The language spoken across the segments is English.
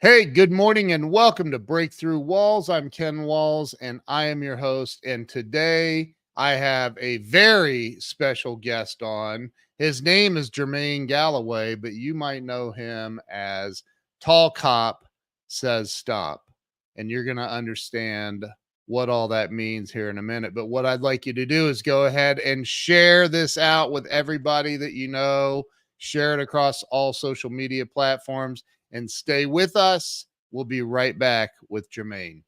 Hey, good morning and welcome to Breakthrough Walls. I'm Ken Walls and I am your host. And today I have a very special guest on. His name is Jermaine Galloway, but you might know him as Tall Cop Says Stop. And you're going to understand what all that means here in a minute. But what I'd like you to do is go ahead and share this out with everybody that you know, share it across all social media platforms and stay with us. We'll be right back with Jermaine.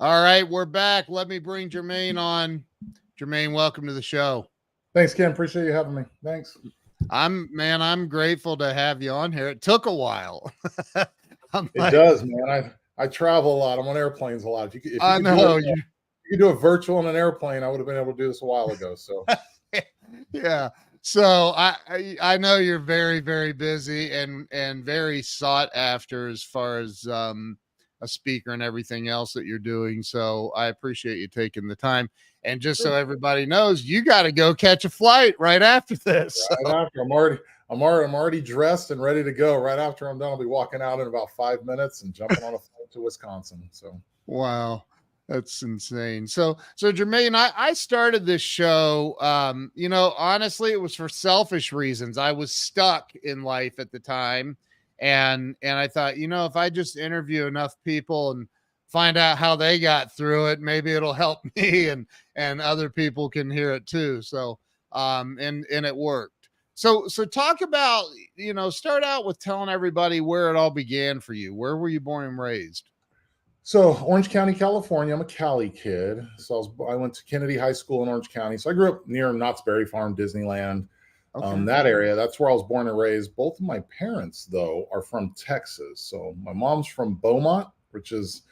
All right, we're back. Let me bring Jermaine on. Jermaine, welcome to the show. Thanks, Ken. Appreciate you having me. Thanks. I'm grateful to have you on here. It took a while. It does, man. I travel a lot. I'm on airplanes a lot. If you could do a virtual on an airplane, I would have been able to do this a while ago. So yeah. So I know you're very, very busy and very sought after as far as a speaker and everything else that you're doing. So I appreciate you taking the time. And just so everybody knows, you got to go catch a flight right after this. Right after, I'm already dressed and ready to go. Right after I'm done, I'll be walking out in about 5 minutes and jumping on a flight to Wisconsin. So wow, that's insane. So Jermaine, I started this show. Honestly, it was for selfish reasons. I was stuck in life at the time. And I thought, if I just interview enough people and find out how they got through it, maybe it'll help me and other people can hear it too. So, and it worked. So talk about, start out with telling everybody where it all began for you. Where were you born and raised? So Orange County, California. I'm a Cali kid. So I went to Kennedy High School in Orange County. So I grew up near Knott's Berry Farm, Disneyland. Okay. That area, that's where I was born and raised. Both of my parents, though, are from Texas. So my mom's from Beaumont, which is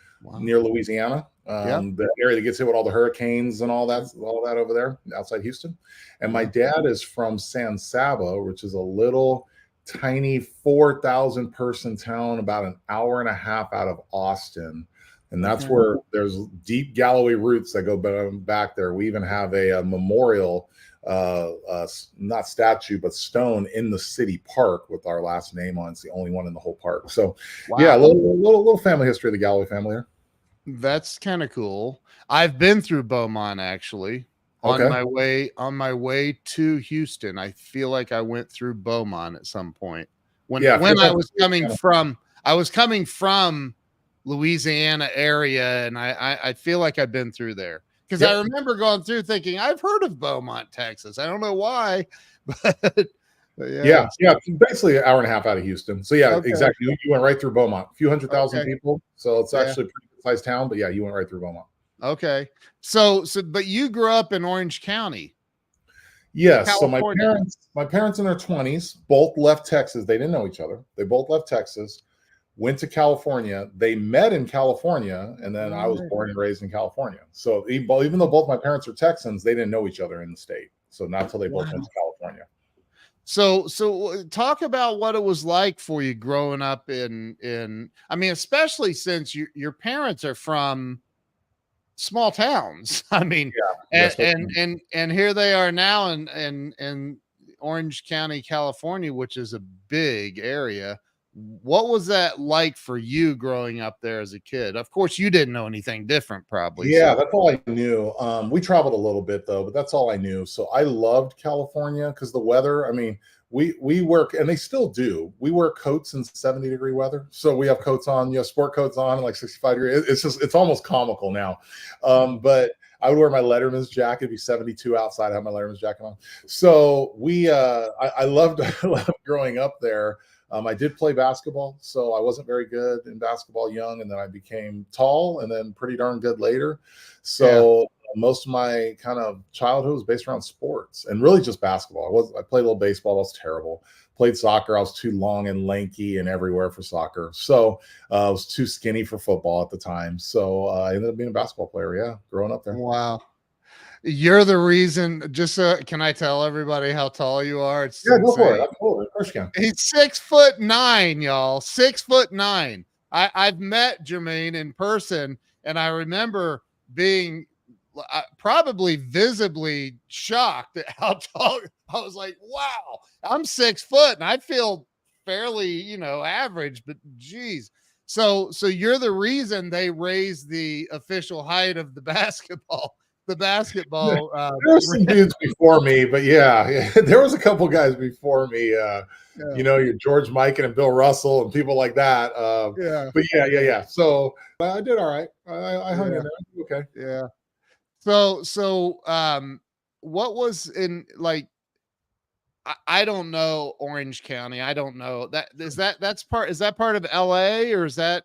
near Louisiana, the area that gets hit with all the hurricanes and all that over there outside Houston. And my dad is from San Saba, which is a little tiny 4,000 person town about an hour and a half out of Austin. And that's where there's deep Galloway roots that go back there. We even have a memorial, not statue, but stone in the city park with our last name on. It's the only one in the whole park. So yeah, a little family history of the Galloway family here. That's kind of cool. I've been through Beaumont actually on my way to Houston. I feel like I went through Beaumont at some point when I was coming from Louisiana area, and I feel like I've been through there. Because I remember going through thinking, I've heard of Beaumont, Texas. I don't know why, but yeah. Basically an hour and a half out of Houston. So exactly. You went right through Beaumont, a few 100,000 people. So it's actually a pretty good sized town, but you went right through Beaumont. Okay. So, but you grew up in Orange County. Yes. California. So my parents in their 20s, both left Texas. They didn't know each other. They both left Texas. Went to California. They met in California, and then I was born and raised in California. So even though both my parents are Texans, they didn't know each other in the state. So not until they both went to California. So talk about what it was like for you growing up in I mean, especially since your parents are from small towns. I mean, and here they are now in Orange County, California, which is a big area. What was that like for you growing up there as a kid? Of course, you didn't know anything different, probably. Yeah, that's all I knew. We traveled a little bit though, but that's all I knew. So I loved California because the weather. I mean, we work, and they still do. We wear coats in 70-degree weather. So we have coats on, sport coats on, like 65 degrees. It's almost comical now. But I would wear my Letterman's jacket. It'd be 72 outside. I have my Letterman's jacket on. So I loved growing up there. I did play basketball, so I wasn't very good in basketball young, and then I became tall and then pretty darn good later. So most of my kind of childhood was based around sports and really just basketball. I played a little baseball. I was terrible. played soccer. I was too long and lanky and everywhere for soccer. So I was too skinny for football at the time. So I ended up being a basketball player. Yeah, growing up there. Wow. You're the reason. Just can I tell everybody how tall you are? It's yeah, insane. go for it. Absolutely. Of course you can. He's 6'9", y'all. 6'9". I've met Jermaine in person, and I remember being probably visibly shocked at how tall. I was like, wow, I'm 6 foot and I feel fairly, average, but geez. So you're the reason they raised the official height of the basketball. There were some dudes before me, but yeah, there was a couple guys before me. Your George Mikan and Bill Russell and people like that. But yeah. So I did all right. I hung in there. Okay. Yeah. So what was in like? I don't know Orange County. I don't know is that part of LA or is that?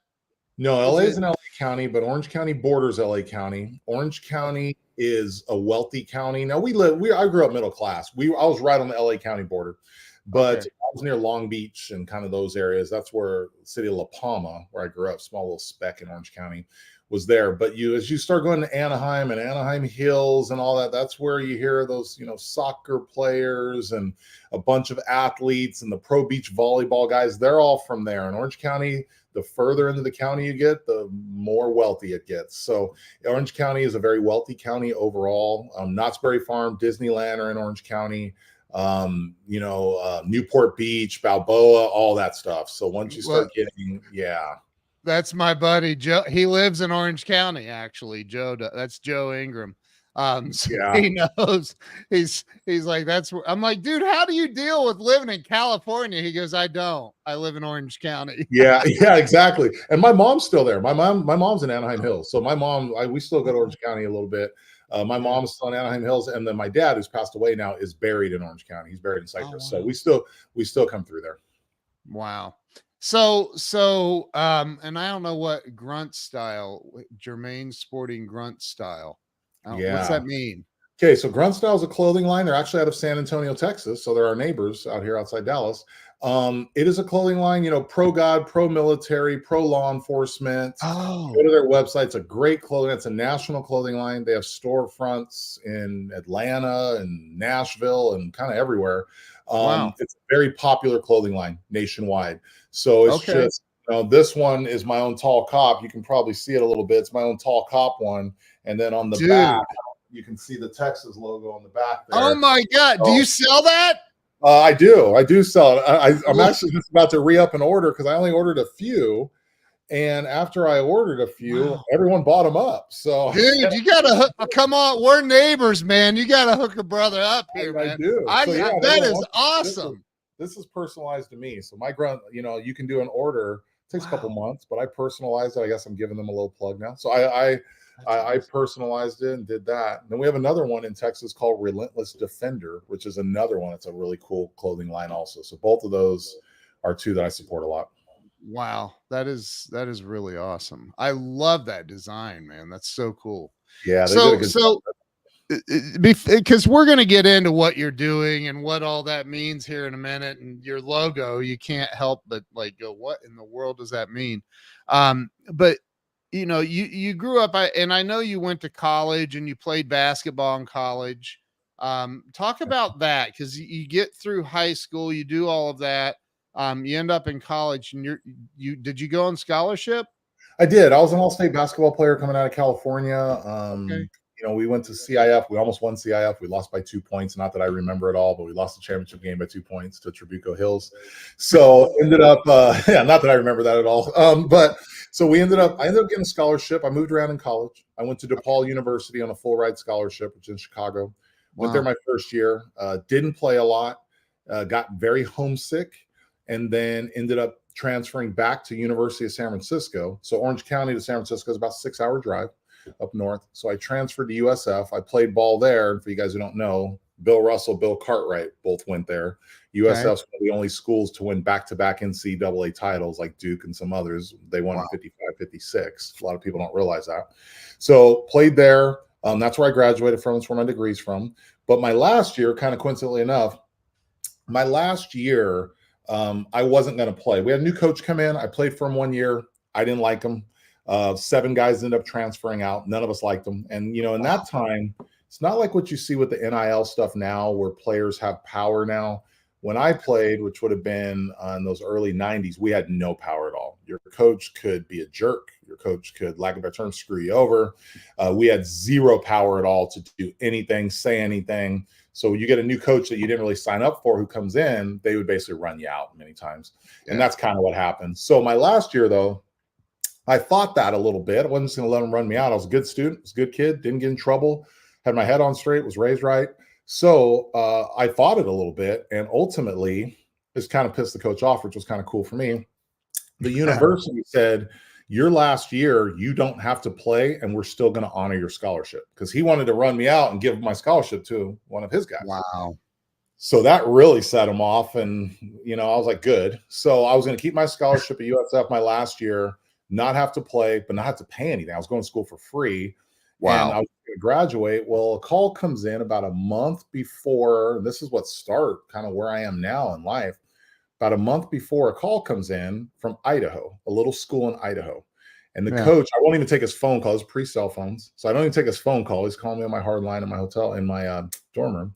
No, LA is in LA County, but Orange County borders LA County. Orange County is a wealthy county. Now I grew up middle class. I was right on the LA County border, but I was near Long Beach and kind of those areas. That's where the city of La Palma, where I grew up, small little speck in Orange County, was there. But as you start going to Anaheim and Anaheim Hills and all that, that's where you hear those, soccer players and a bunch of athletes and the pro beach volleyball guys. They're all from there. In Orange County, the further into the county you get, the more wealthy it gets. So Orange County is a very wealthy county overall. Knott's Berry Farm, Disneyland are in Orange County. Newport Beach, Balboa, all that stuff. So once you start getting, that's my buddy Joe. He lives in Orange County, actually. That's Joe Ingram. He knows. He's like, I'm like, dude, how do you deal with living in California? He goes, I live in Orange County. yeah, exactly. And my mom's still there. My mom's in Anaheim Hills. So my mom, we still go to Orange County a little bit. My mom's still in Anaheim Hills, and then my dad, who's passed away now, is buried in Orange County. He's buried in Cypress. Oh, wow. So we still come through there. Wow. So and I don't know what grunt style, Jermaine sporting grunt style. What's that mean? Okay, so Grunt Style is a clothing line. They're actually out of San Antonio, Texas. So they're our neighbors out here outside Dallas. It is a clothing line, pro God, pro military, pro law enforcement. Oh. Go to their website. It's a great clothing. It's a national clothing line. They have storefronts in Atlanta and Nashville and kind of everywhere. Wow. It's a very popular clothing line nationwide. So it's just, this one is my own tall cop. You can probably see it a little bit. It's my own tall cop one. And then on the back, you can see the Texas logo on the back there. Oh my God. Do you sell that? I do sell it. I'm actually just about to re-up an order because I only ordered a few. And after I ordered a few, everyone bought them up. So, dude, you gotta come on. We're neighbors, man. You gotta hook a brother up here, man. I do. That is awesome. This is personalized to me. So my grunt, you can do an order. It takes a couple months, but I personalized it. I guess I'm giving them a little plug now. So I personalized it and did that. And then we have another one in Texas called Relentless Defender, which is another one. It's a really cool clothing line also. So both of those are two that I support a lot. Wow. That is really awesome. I love that design, man. That's so cool. Yeah. So because we're going to get into what you're doing and what all that means here in a minute, and your logo, you can't help but go, what in the world does that mean? But you grew up, and I know you went to college and you played basketball in college. Talk about that, because you get through high school, you do all of that. You end up in college, and did you go on scholarship? I did. I was an all-state basketball player coming out of California. We went to CIF. We almost won CIF. We lost by 2 points. Not that I remember it all, but we lost the championship game by 2 points to Trabuco Hills. So ended up, not that I remember that at all. So I ended up getting a scholarship. I moved around in college. I went to DePaul University on a full ride scholarship, which is in Chicago. Went there my first year. Didn't play a lot. Got very homesick, and then ended up transferring back to University of San Francisco. So Orange County to San Francisco is about a 6-hour drive up north. So I transferred to USF. I played ball there. And for you guys who don't know, Bill Russell, Bill Cartwright both went there. USF's one of the only schools to win back-to-back NCAA titles, like Duke and some others. They won in 55, 56. A lot of people don't realize that. So played there. That's where I graduated from. That's where my degree's from. But my last year, kind of coincidentally enough, my last year, I wasn't going to play. We had a new coach come in. I played for him 1 year. I didn't like him. 7 guys ended up transferring out. None of us liked them. And, in that time, it's not like what you see with the NIL stuff now where players have power now. When I played, which would have been in those early 90s, we had no power at all. Your coach could be a jerk. Your coach could, lack of a better term, screw you over. We had zero power at all to do anything, say anything. So you get a new coach that you didn't really sign up for who comes in, they would basically run you out many times. Yeah. And that's kind of what happened. So my last year, though, I fought that a little bit. I wasn't just going to let them run me out. I was a good student, was a good kid, didn't get in trouble, had my head on straight, was raised right. So I fought it a little bit, and ultimately this kind of pissed the coach off, which was kind of cool for me. The university said, your last year, you don't have to play, and we're still going to honor your scholarship, because he wanted to run me out and give my scholarship to one of his guys. Wow. So that really set him off, and, I was like, good. So I was going to keep my scholarship at USF my last year, not have to play, but not have to pay anything. I was going to school for free. Wow. And I was going to graduate. Well, a call comes in about a month before. This is what started kind of where I am now in life. About a month before, a call comes in from Idaho, a little school in Idaho. And the coach, I won't even take his phone call. It's pre-cell phones. So I don't even take his phone call. He's calling me on my hard line in my hotel, in my dorm room.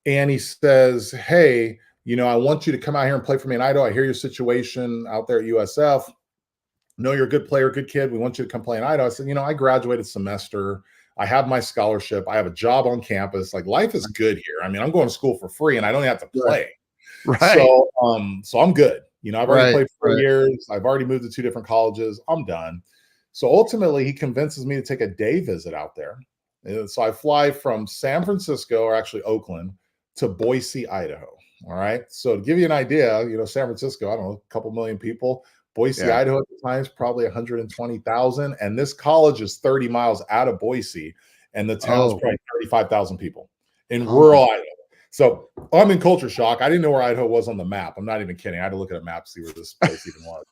And he says, hey, I want you to come out here and play for me in Idaho. I hear your situation out there at USF. No, you're a good player, good kid. We want you to come play in Idaho. I said, I graduated semester. I have my scholarship. I have a job on campus. Like, life is good here. I mean, I'm going to school for free, and I don't have to play. Right. So I'm good. I've already played 4 years. I've already moved to 2 different colleges. I'm done. So ultimately, he convinces me to take a day visit out there. And so I fly from San Francisco, or actually Oakland, to Boise, Idaho. All right. So to give you an idea, San Francisco, I don't know, a couple million people. Boise, Idaho at the time is probably 120,000. And this college is 30 miles out of Boise. And the town's probably 35,000 people in rural Idaho. So I'm in culture shock. I didn't know where Idaho was on the map. I'm not even kidding. I had to look at a map to see where this place even was.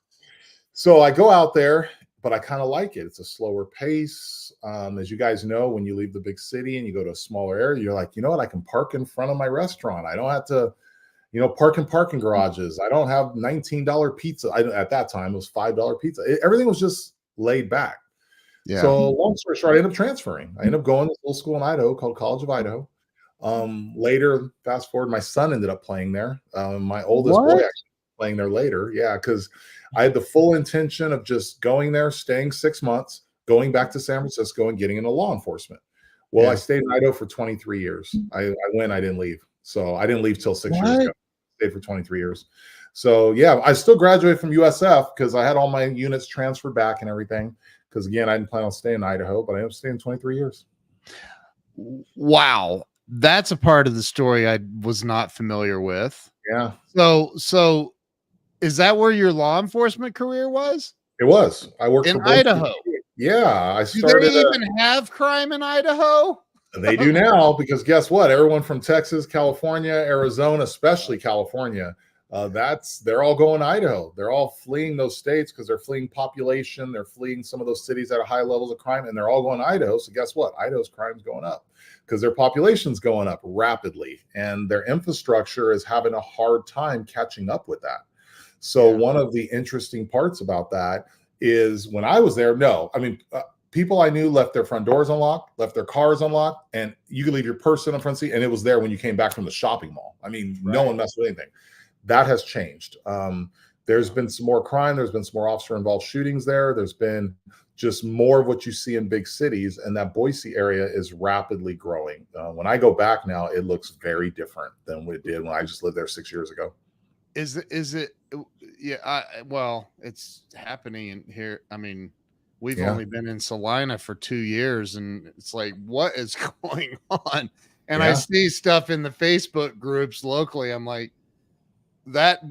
So I go out there, but I kind of like it. It's a slower pace. As you guys know, when you leave the big city and you go to a smaller area, you're like, what? I can park in front of my restaurant. I don't have to, park in parking garages. I don't have $19 pizza. At that time, it was $5 pizza. Everything was just laid back. Yeah. So long story short, I ended up transferring. I ended up going to a little school in Idaho called College of Idaho. Later, fast forward, my son ended up playing there. My oldest boy actually playing there later. Yeah, because I had the full intention of just going there, staying 6 months, going back to San Francisco and getting into law enforcement. Well, I stayed in Idaho for 23 years. I didn't leave. So I didn't leave till 6 years ago. Stayed for 23 years. So yeah, I still graduated from USF because I had all my units transferred back and everything. Because again, I didn't plan on staying in Idaho, but I ended up staying 23 years. Wow. That's a part of the story I was not familiar with. Yeah. So is that where your law enforcement career was? It was. I worked in Idaho. Yeah. I started. Do they even have crime in Idaho? They do now, because guess what? Everyone from Texas, California, Arizona, especially California, they're all going to Idaho. They're all fleeing those states because they're fleeing population. They're fleeing some of those cities that are high levels of crime, and they're all going to Idaho. So guess what? Idaho's crime's going up because their population's going up rapidly, and their infrastructure is having a hard time catching up with that. So one of the interesting parts about that is when I was there, people I knew left their front doors unlocked, left their cars unlocked, and you could leave your purse in the front seat, and it was there when you came back from the shopping mall. No one messed with anything. That has changed. There's been some more crime. There's been some more officer-involved shootings there. There's been just more of what you see in big cities, and that Boise area is rapidly growing. When I go back now, it looks very different than what it did when I just lived there 6 years ago. Is it? Yeah. Well, it's happening in here. We've only been in Salina for 2 years, and it's like, what is going on? And I see stuff in the Facebook groups locally. I'm like, that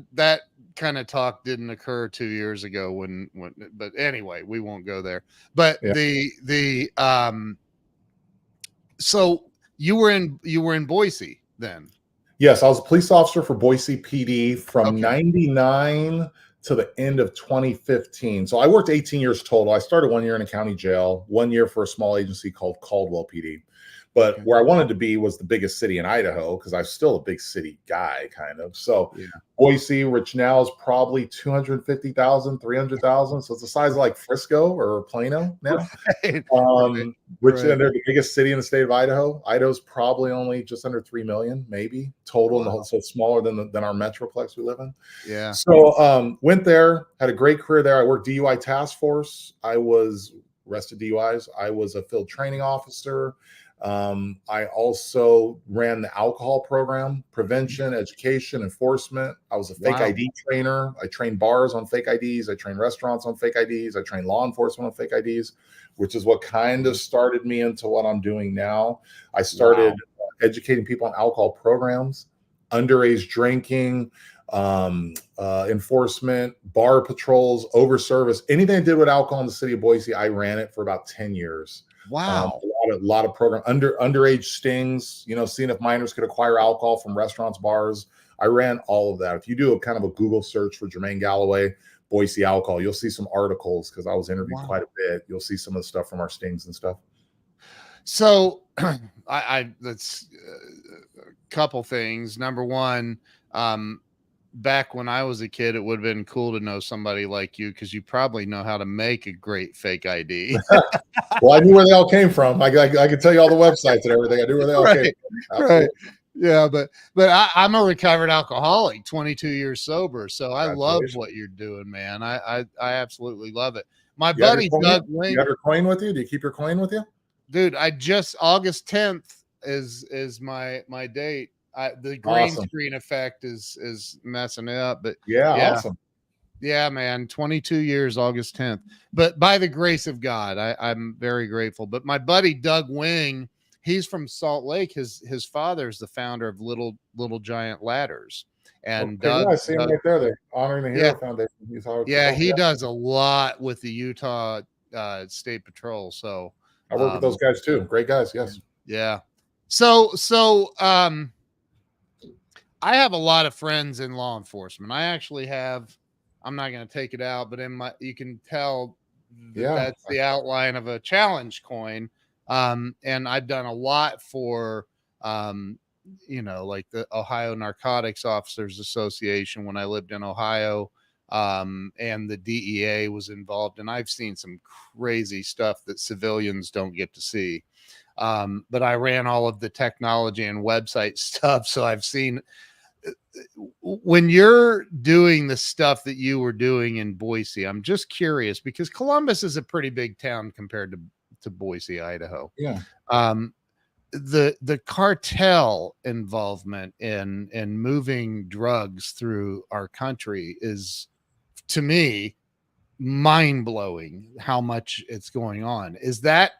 kind of talk didn't occur 2 years ago but anyway, we won't go there. But so you were in Boise then? Yes, I was a police officer for Boise PD from 99 to the end of 2015. So I worked 18 years total. I started 1 year in a county jail, 1 year for a small agency called Caldwell PD. But where I wanted to be was the biggest city in Idaho, because I'm still a big city guy, kind of. So Boise, which now is probably 250,000, 300,000. So it's the size of like Frisco or Plano now. Which they're the biggest city in the state of Idaho. Idaho's probably only just under 3 million, maybe total in the whole, so it's smaller than our metroplex we live in. Yeah. So went there, had a great career there. I worked DUI task force. I was arrested DUIs. I was a field training officer. I also ran the alcohol program, prevention, education, enforcement. I was a fake ID trainer. I trained bars on fake IDs. I trained restaurants on fake IDs. I trained law enforcement on fake IDs, which is what kind of started me into what I'm doing now. I started educating people on alcohol programs, underage drinking, enforcement, bar patrols, over service, anything I did with alcohol in the city of Boise, I ran it for about 10 years. Wow. A lot of program underage stings, seeing if minors could acquire alcohol from restaurants, bars. I ran all of that. If you do a kind of a Google search for Jermaine Galloway, Boise alcohol, you'll see some articles, because I was interviewed quite a bit. You'll see some of the stuff from our stings and stuff. So that's a couple things. Number one, back when I was a kid, it would have been cool to know somebody like you, because you probably know how to make a great fake ID. Well, I knew where they all came from. I could tell you all the websites and everything. I knew where they all came from. Absolutely. Right. Yeah, but I'm a recovered alcoholic, 22 years sober. So I love what you're doing, man. I absolutely love it. My buddy Doug Wing. You have your coin with you? Do you keep your coin with you? Dude, August 10th is my date. The green screen effect is messing it up, but awesome. Yeah, man, 22 years, August 10th. But by the grace of God, I'm very grateful. But my buddy Doug Wing, he's from Salt Lake. His father is the founder of Little Giant Ladders. And Doug, I see him right there. They're honoring the Hero Foundation. He does a lot with the Utah State Patrol. So I work with those guys too. Great guys, yes. Yeah. So I have a lot of friends in law enforcement. I actually have, I'm not going to take it out, but you can tell that's the outline of a challenge coin. And I've done a lot for, like the Ohio Narcotics Officers Association when I lived in Ohio, and the DEA was involved. And I've seen some crazy stuff that civilians don't get to see. But I ran all of the technology and website stuff. So I've seen, when you're doing the stuff that you were doing in Boise, I'm just curious, because Columbus is a pretty big town compared to Boise, Idaho. Yeah. The cartel involvement in moving drugs through our country is, to me, mind-blowing how much it's going on. Is that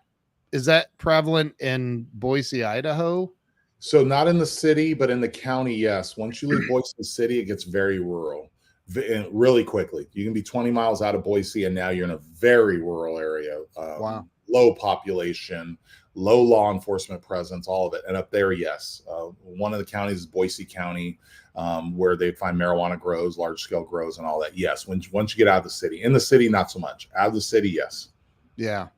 prevalent in Boise, Idaho? So not in the city, but in the county, yes. Once you leave Boise City, it gets very rural really quickly. You can be 20 miles out of Boise, and now you're in a very rural area. Low population, low law enforcement presence, all of it. And up there, yes. One of the counties is Boise County, where they find marijuana grows, large-scale grows, and all that. Yes, once you get out of the city. In the city, not so much. Out of the city, yes. Yeah.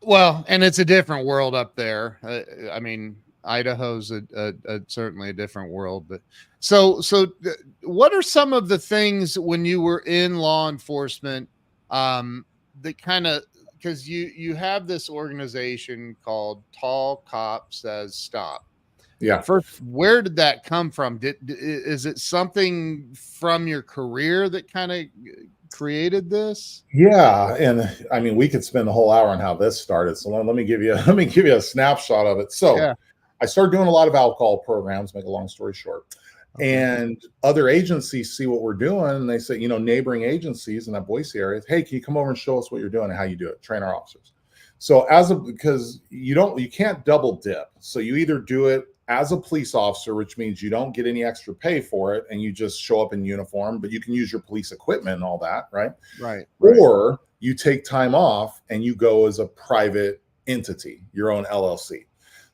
Well, and it's a different world up there. Idaho's certainly a different world, but so what are some of the things when you were in law enforcement, that kind of, because you have this organization called Tall Cop Says Stop. Yeah. First, where did that come from? Is it something from your career that kind of created this? Yeah, and we could spend the whole hour on how this started. So let me give you a snapshot of it. So I started doing a lot of alcohol programs, make a long story short. Okay. And other agencies see what we're doing, and they say, neighboring agencies in that Boise area, hey, can you come over and show us what you're doing and how you do it? Train our officers. So because you can't double dip. So you either do it as a police officer, which means you don't get any extra pay for it, and you just show up in uniform, but you can use your police equipment and all that, right? Right. Or you take time off and you go as a private entity, your own LLC.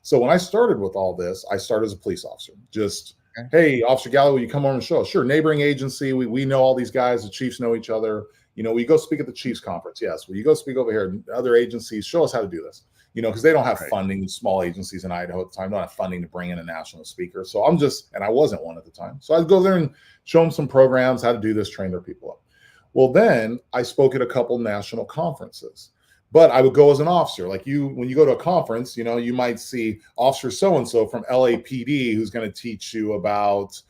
So when I started with all this, I started as a police officer. Hey, Officer Galloway, will you come over and show us? Sure. Neighboring agency. We know all these guys. The chiefs know each other. Will you go speak at the chiefs conference? Yes. Will you go speak over here? Other agencies, show us how to do this. because they don't have Right. funding. Small agencies in Idaho at the time don't have funding to bring in a national speaker. So and I wasn't one at the time. So I'd go there and show them some programs, how to do this, train their people up. Well, then I spoke at a couple national conferences, but I would go as an officer. Like when you go to a conference, you might see officer so-and-so from LAPD who's going to teach you about,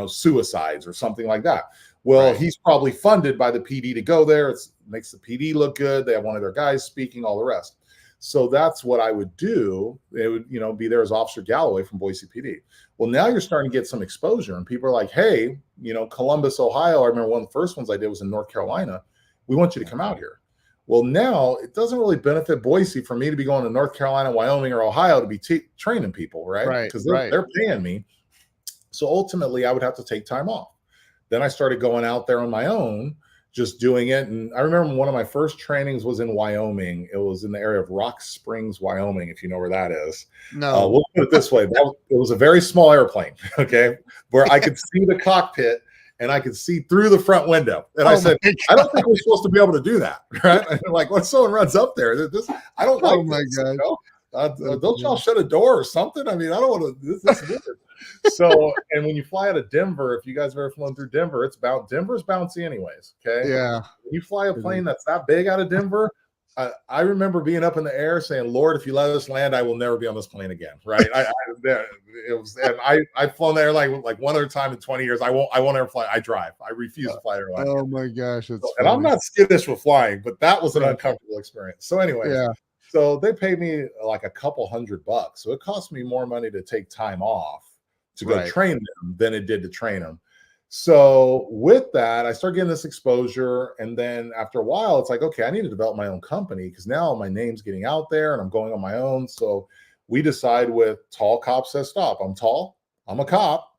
suicides or something like that. Well, Right. he's probably funded by the PD to go there. It makes the PD look good. They have one of their guys speaking, all the rest. So that's what I would do. It would, be there as Officer Galloway from Boise PD. Well, now you're starting to get some exposure, and people are like, hey, Columbus, Ohio. I remember one of the first ones I did was in North Carolina. We want you to come out here. Well, now it doesn't really benefit Boise for me to be going to North Carolina, Wyoming, or Ohio to be training people, right? Because they're paying me. So ultimately, I would have to take time off. Then I started going out there on my own, just doing it. And I remember one of my first trainings was in Wyoming. It was in the area of Rock Springs, Wyoming, if you know where that is. No. We'll put it this way. It was a very small airplane, okay, where I could see the cockpit and I could see through the front window. And I said, I don't think we're supposed to be able to do that, right? And like, when someone runs up there, I don't like this. Don't y'all shut a door or something? I mean, I don't want to. This is weird. So, and when you fly out of Denver, if you guys have ever flown through Denver, Denver's bouncy anyways. Okay. Yeah. When you fly a plane that's that big out of Denver, I remember being up in the air saying, Lord, if you let us land, I will never be on this plane again. Right. I've flown there like one other time in 20 years. I won't ever fly. I drive. I refuse to fly airline. Oh my gosh. And I'm not skittish with flying, but that was an uncomfortable experience. So anyways, so they paid me like a couple $100. So it cost me more money to take time off to go train them than it did to train them. So with that, I started getting this exposure. And then after a while, it's like, okay, I need to develop my own company because now my name's getting out there and I'm going on my own. So we decide with Tall Cop Says Stop. I'm tall. I'm a cop.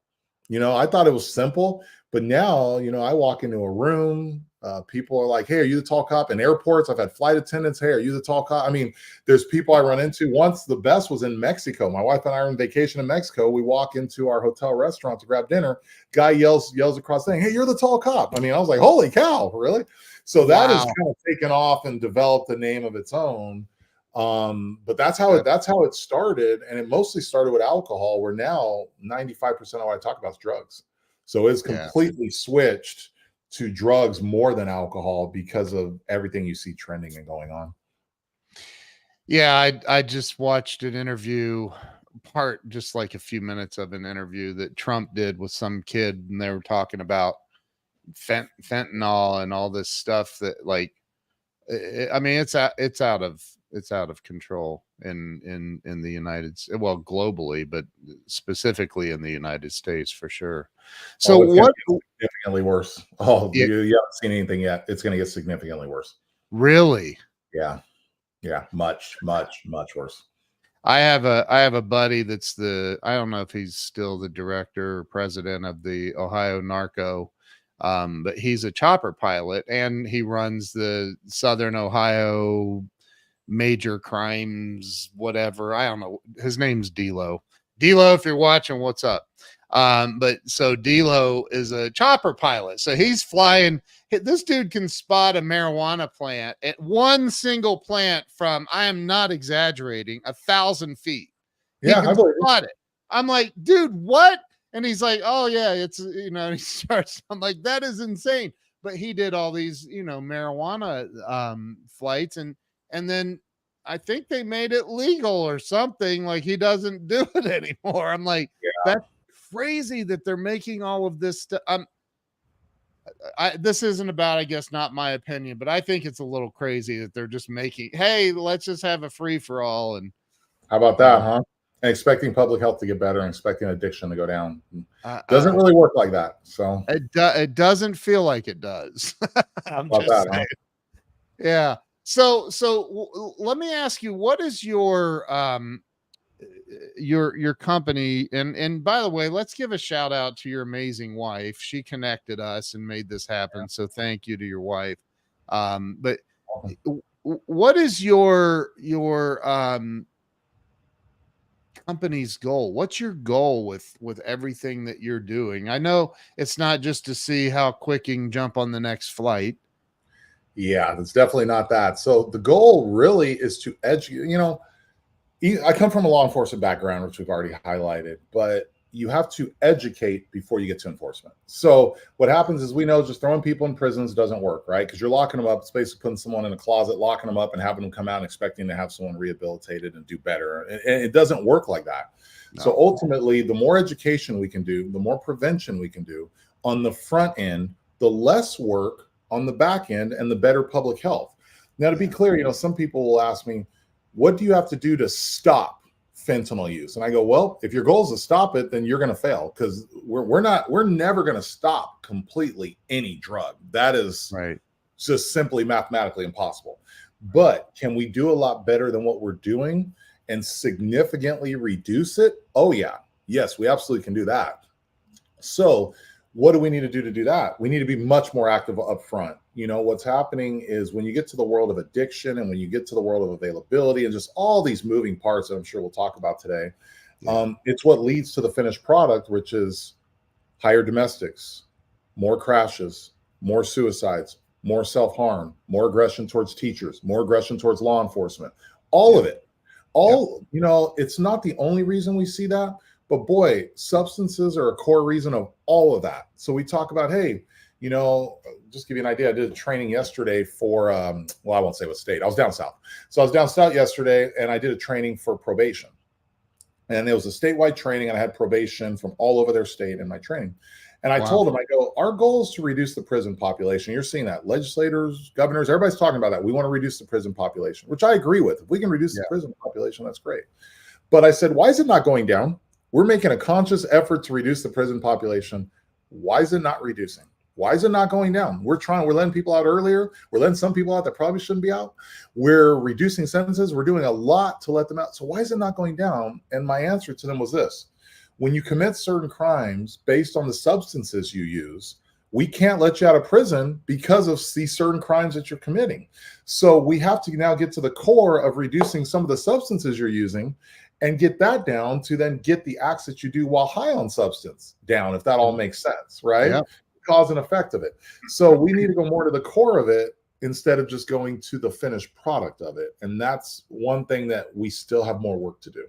I thought it was simple, but now, I walk into a room. People are like, hey, are you the tall cop? In airports, I've had flight attendants. Hey, are you the tall cop? I mean, there's people I run into. Once the best was in Mexico. My wife and I are on vacation in Mexico. We walk into our hotel restaurant to grab dinner. Guy yells across saying, hey, you're the tall cop. I mean, I was like, holy cow, really? So that has kind of taken off and developed a name of its own. But that's how it started. And it mostly started with alcohol, where now 95% of what I talk about is drugs. So it's completely switched to drugs more than alcohol because of everything you see trending and going on. Yeah, I just watched an interview, just like a few minutes of an interview that Trump did with some kid, and they were talking about fentanyl and all this stuff that, like, I mean, it's out of control in the United States, well, globally, but specifically in the United States for sure. So what significantly worse? Oh, you haven't seen anything yet. It's going to get significantly worse. Really? Yeah. Much, much, much worse. I have a buddy that's I don't know if he's still the director or president of the Ohio Narco. But he's a chopper pilot and he runs the Southern Ohio major crimes, whatever. I don't know. His name's D'Lo. D'Lo, if you're watching, what's up? But so D'Lo is a chopper pilot. So he's flying. This dude can spot a marijuana plant at one single plant from, I am not exaggerating, 1,000 feet. He can spot it. I'm like, dude, what? And he's like, oh yeah, it's, he starts, I'm like, that is insane. But he did all these, marijuana flights and then I think they made it legal or something. Like, he doesn't do it anymore. I'm like, that's crazy that they're making all of this stuff. This isn't about, I guess, not my opinion, but I think it's a little crazy that they're just making, hey, let's just have a free for all. And how about that, huh? And expecting public health to get better and expecting addiction to go down doesn't really work like that. So it doesn't feel like it does. I'm just saying. Huh? Yeah. So let me ask you, what is your company? And by the way, let's give a shout out to your amazing wife. She connected us and made this happen. Yeah. So thank you to your wife. But what is your company's goal? What's your goal with everything that you're doing? I know it's not just to see how quick you can jump on the next flight. Yeah, it's definitely not that. So the goal really is to educate. I come from a law enforcement background, which we've already highlighted, but you have to educate before you get to enforcement. So what happens is, we know just throwing people in prisons doesn't work, right? Because you're locking them up. It's basically putting someone in a closet, locking them up, and having them come out and expecting to have someone rehabilitated and do better. And it doesn't work like that. No. So ultimately, the more education we can do, the more prevention we can do on the front end, the less work on the back end, and the better public health. Now, to be clear, some people will ask me, what do you have to do to stop fentanyl use? And I go, well, if your goal is to stop it, then you're going to fail, because we're never going to stop completely any drug. That is just simply mathematically impossible. But can we do a lot better than what we're doing and significantly reduce it? Oh yeah. Yes, we absolutely can do that. So what do we need to do that? We need to be much more active up front. What's happening is, when you get to the world of addiction, and when you get to the world of availability, and just all these moving parts that I'm sure we'll talk about today, it's what leads to the finished product, which is higher domestics, more crashes, more suicides, more self-harm, more aggression towards teachers, more aggression towards law enforcement, all of it. It's not the only reason we see that, but boy, substances are a core reason of all of that. So we talk about, hey, just give you an idea. I did a training yesterday for, I won't say what state. I was down south. So I was down south yesterday, and I did a training for probation. And it was a statewide training, and I had probation from all over their state in my training. And I told them, I go, our goal is to reduce the prison population. You're seeing that. Legislators, governors, everybody's talking about that. We want to reduce the prison population, which I agree with. If we can reduce the prison population, that's great. But I said, why is it not going down? We're making a conscious effort to reduce the prison population. Why is it not reducing? Why is it not going down? We're letting people out earlier. We're letting some people out that probably shouldn't be out. We're reducing sentences. We're doing a lot to let them out. So why is it not going down? And my answer to them was this: when you commit certain crimes based on the substances you use, we can't let you out of prison because of these certain crimes that you're committing. So we have to now get to the core of reducing some of the substances you're using, and get that down to then get the acts that you do while high on substance down, if that all makes sense, right? Yeah. Cause and effect of it. So we need to go more to the core of it instead of just going to the finished product of it. And that's one thing that we still have more work to do.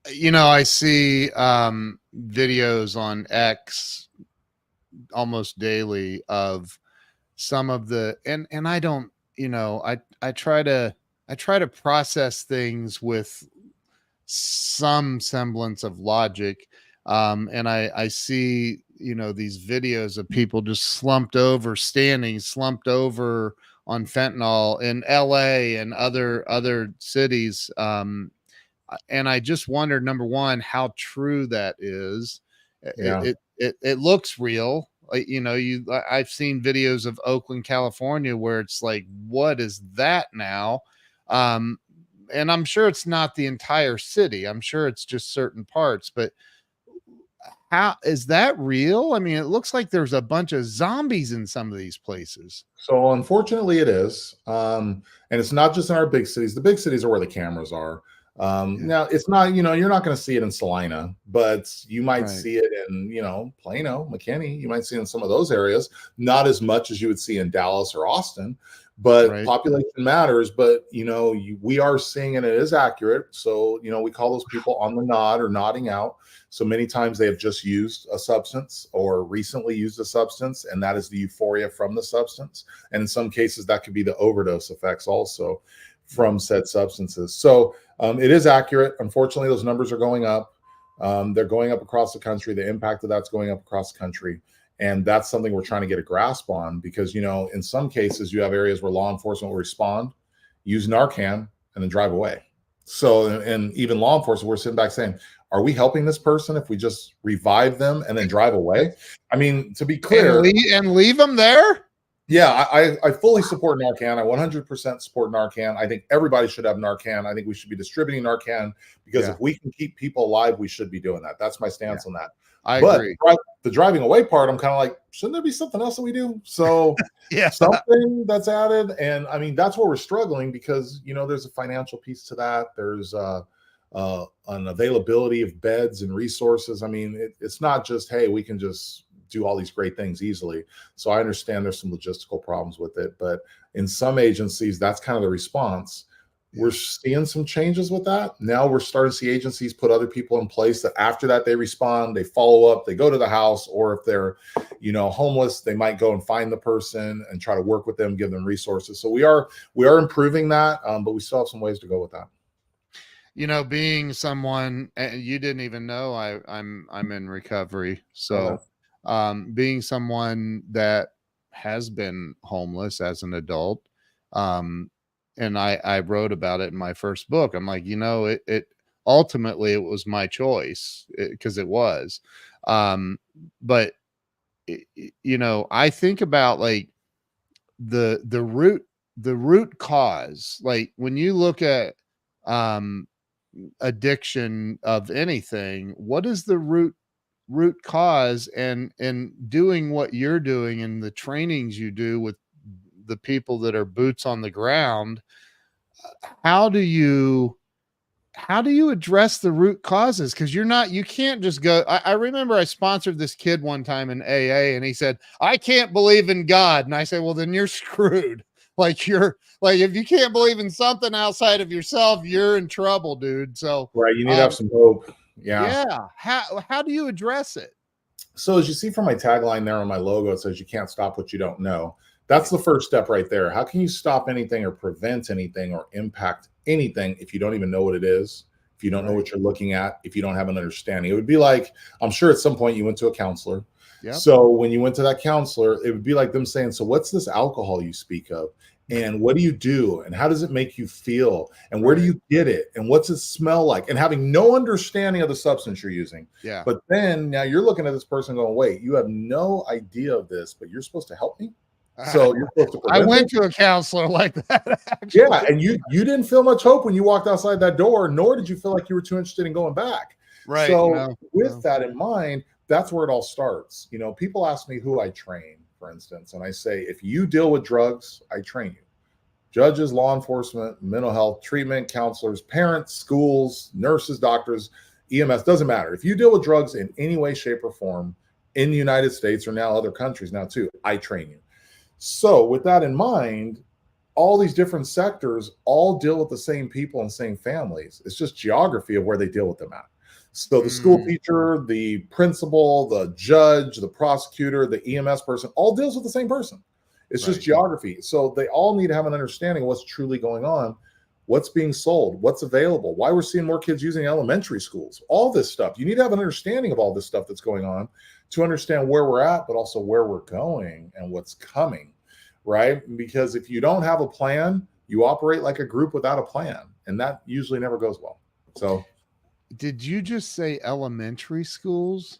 I see videos on X almost daily of some of the, and I don't, I try to process things with some semblance of logic. And I see, these videos of people just slumped over on fentanyl in LA and other cities. And I just wondered, number one, how true that is. Yeah. It looks real. I've seen videos of Oakland, California, where it's like, what is that now? And I'm sure it's not the entire city. I'm sure it's just certain parts, but how is that real? I mean, it looks like there's a bunch of zombies in some of these places. So unfortunately it is. And it's not just in our big cities. The big cities are where the cameras are. Now it's not, you're not going to see it in Salina, but you might see it in, Plano, McKinney. You might see it in some of those areas, not as much as you would see in Dallas or Austin, but population matters. But, we are seeing, and it is accurate. So, we call those people on the nod or nodding out. So many times they have just used a substance or recently used a substance, and that is the euphoria from the substance. And in some cases, that could be the overdose effects also from said substances. So it is accurate. Unfortunately, those numbers are going up. They're going up across the country. The impact of that's going up across the country. And that's something we're trying to get a grasp on, because, in some cases you have areas where law enforcement will respond, use Narcan, and then drive away. So, and even law enforcement, we're sitting back saying, are we helping this person if we just revive them and then drive away? I mean, to be clear. And leave them there? Yeah, I fully support Narcan. I 100% support Narcan. I think everybody should have Narcan. I think we should be distributing Narcan, because if we can keep people alive, we should be doing that. That's my stance on that. I agree. The driving away part, I'm kind of like, shouldn't there be something else that we do? So something that's added. And I mean, that's where we're struggling, because, there's a financial piece to that. There's an availability of beds and resources. I mean, it's not just, hey, we can just do all these great things easily. So I understand there's some logistical problems with it, but in some agencies, that's kind of the response. We're seeing some changes with that. Now we're starting to see agencies put other people in place that after that they respond, they follow up, they go to the house, or if they're, homeless, they might go and find the person and try to work with them, give them resources. So we are improving that, but we still have some ways to go with that. Being someone, and you didn't even know I'm in recovery. So, being someone that has been homeless as an adult, and I wrote about it in my first book. I'm like, it ultimately it was my choice because it was, but I think about like the root cause, like when you look at, addiction of anything, what is the root cause? And doing what you're doing and the trainings you do with the people that are boots on the ground, how do you address the root causes? Because you can't just go. I remember I sponsored this kid one time in AA, and he said, I can't believe in God. And I said, well, then you're screwed. Like if you can't believe in something outside of yourself, you're in trouble, dude. So right, you need to have some hope. Yeah. How do you address it? So as you see from my tagline there on my logo, it says you can't stop what you don't know. That's the first step right there. How can you stop anything or prevent anything or impact anything if you don't even know what it is, if you don't know what you're looking at, if you don't have an understanding? It would be like, I'm sure at some point you went to a counselor. Yep. So when you went to that counselor, it would be like them saying, so what's this alcohol you speak of? And what do you do? And how does it make you feel? And where do you get it? And what's it smell like? And having no understanding of the substance you're using. Yeah. But then now you're looking at this person going, wait, you have no idea of this, but you're supposed to help me? So you're supposed to. I went to a counselor like that. Actually. Yeah, and you didn't feel much hope when you walked outside that door, nor did you feel like you were too interested in going back. Right. So with that in mind, that's where it all starts. People ask me who I train, for instance, and I say, if you deal with drugs, I train you. Judges, law enforcement, mental health, treatment, counselors, parents, schools, nurses, doctors, EMS, doesn't matter. If you deal with drugs in any way, shape, or form in the United States or now other countries now too, I train you. So with that in mind, all these different sectors all deal with the same people and same families. It's just geography of where they deal with them at. So the school teacher, the principal, the judge, the prosecutor, the EMS person, all deals with the same person. It's just geography. So they all need to have an understanding of what's truly going on, what's being sold, what's available, why we're seeing more kids using elementary schools, all this stuff. You need to have an understanding of all this stuff that's going on to understand where we're at, but also where we're going and what's coming, right? Because if you don't have a plan, you operate like a group without a plan, and that usually never goes well. So did you just say elementary schools?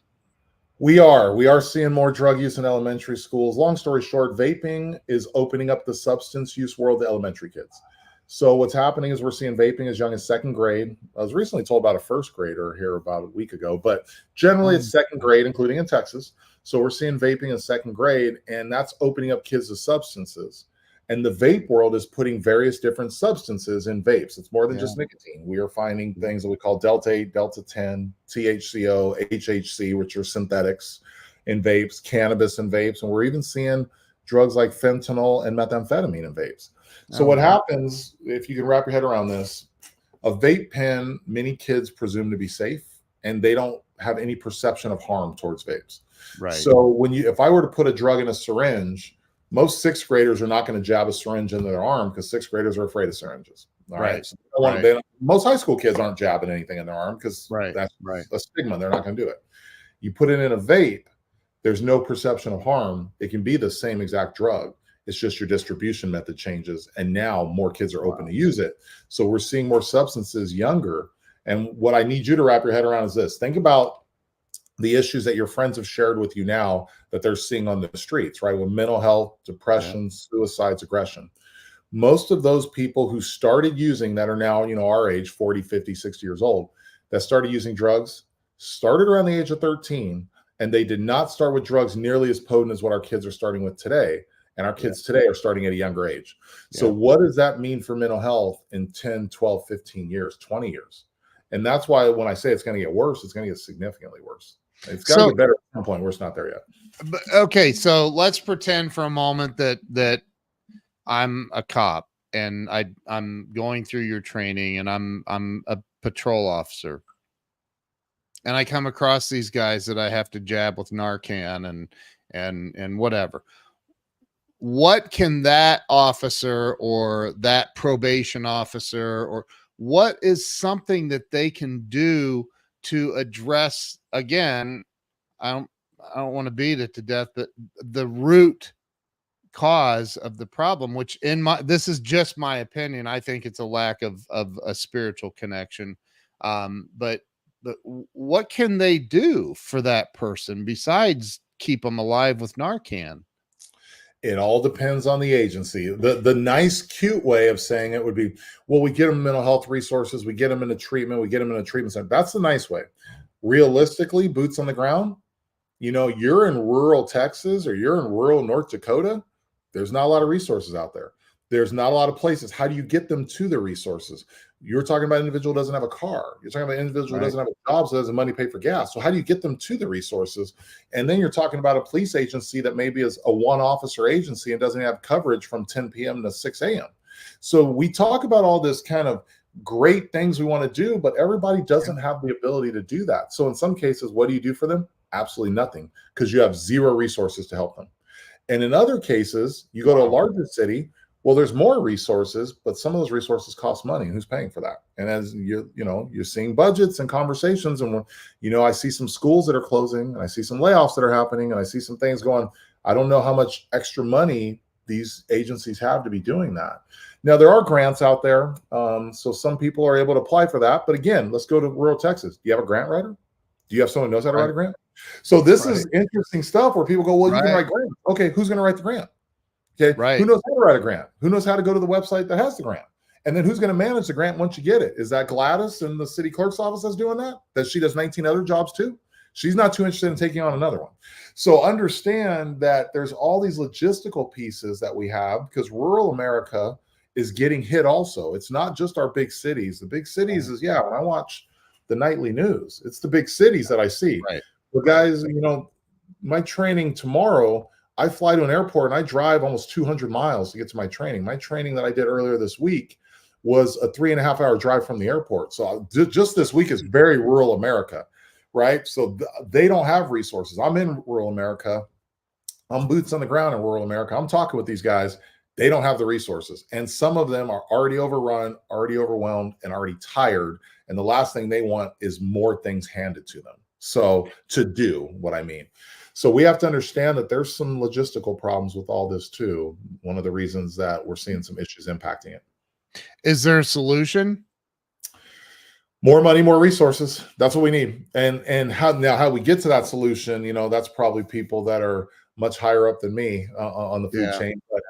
We are seeing more drug use in elementary schools. Long story short, vaping is opening up the substance use world to elementary kids. So what's happening is we're seeing vaping as young as second grade. I was recently told about a first grader here about a week ago, but generally it's second grade, including in Texas. So we're seeing vaping in second grade, and that's opening up kids to substances. And the vape world is putting various different substances in vapes. It's more than just nicotine. We are finding things that we call Delta 8, Delta 10, THCO, HHC, which are synthetics in vapes, cannabis in vapes, and we're even seeing drugs like fentanyl and methamphetamine in vapes. So what happens, if you can wrap your head around this, a vape pen, many kids presume to be safe, and they don't have any perception of harm towards vapes. Right. So if I were to put a drug in a syringe, most sixth graders are not going to jab a syringe into their arm because sixth graders are afraid of syringes. All right. So most high school kids aren't jabbing anything in their arm because that's a stigma. They're not going to do it. You put it in a vape, there's no perception of harm. It can be the same exact drug. It's just your distribution method changes. And now more kids are open to use it. So we're seeing more substances younger. And what I need you to wrap your head around is this. Think about the issues that your friends have shared with you now that they're seeing on the streets, right? With mental health, depression, suicides, aggression. Most of those people who started using that are now, our age, 40, 50, 60 years old, that started using drugs, started around the age of 13, and they did not start with drugs nearly as potent as what our kids are starting with today. And our kids today are starting at a younger age. So what does that mean for mental health in 10, 12, 15 years, 20 years? And that's why when I say it's going to get worse, it's going to get significantly worse. It's got to get better at some point. We're just not there yet. But, okay, so let's pretend for a moment that I'm a cop and I'm going through your training and I'm a patrol officer, and I come across these guys that I have to jab with Narcan and whatever. What can that officer or that probation officer, or what is something that they can do to address, again, I don't want to beat it to death, but the root cause of the problem, which this is just my opinion. I think it's a lack of a spiritual connection. But what can they do for that person besides keep them alive with Narcan? It all depends on the agency. The nice, cute way of saying it would be, well, we get them mental health resources, we get them into treatment, we get them in a treatment center. That's the nice way. Realistically, boots on the ground, you're in rural Texas or you're in rural North Dakota, there's not a lot of resources out there. There's not a lot of places. How do you get them to the resources? You're talking about an individual who doesn't have a car. You're talking about an individual who doesn't have a job, so doesn't money pay for gas. So how do you get them to the resources? And then you're talking about a police agency that maybe is a one officer agency and doesn't have coverage from 10 p.m. to 6 a.m. So we talk about all this kind of great things we want to do, but everybody doesn't have the ability to do that. So in some cases, what do you do for them? Absolutely nothing, because you have zero resources to help them. And in other cases, you go to a larger city, well, there's more resources, but some of those resources cost money. Who's paying for that? And as you're seeing budgets and conversations, and I see some schools that are closing, and I see some layoffs that are happening, and I see some things going. I don't know how much extra money these agencies have to be doing that. Now, there are grants out there, so some people are able to apply for that. But again, let's go to rural Texas. Do you have a grant writer? Do you have someone who knows how to write a grant? So this is interesting stuff where people go, well, you can write grants. Okay, who's going to write the grant? Okay, who knows how to write a grant? Who knows how to go to the website that has the grant? And then who's going to manage the grant once you get it? Is that Gladys in the city clerk's office that's doing that? That she does 19 other jobs too? She's not too interested in taking on another one. So understand that there's all these logistical pieces that we have, because rural America is getting hit also. It's not just our big cities. The big cities is, when I watch the nightly news, it's the big cities that I see. But guys, my training tomorrow, I fly to an airport and I drive almost 200 miles to get to my training. My training that I did earlier this week was a 3.5-hour drive from the airport. So just this week is very rural America, right? So they don't have resources. I'm in rural America. I'm boots on the ground in rural America. I'm talking with these guys. They don't have the resources. And some of them are already overrun, already overwhelmed, and already tired. And the last thing they want is more things handed to them. So to do what I mean. So we have to understand that there's some logistical problems with all this too. One of the reasons that we're seeing some issues impacting it. Is there a solution? More money, more resources. That's what we need. And how we get to that solution, that's probably people that are much higher up than me on the food chain. But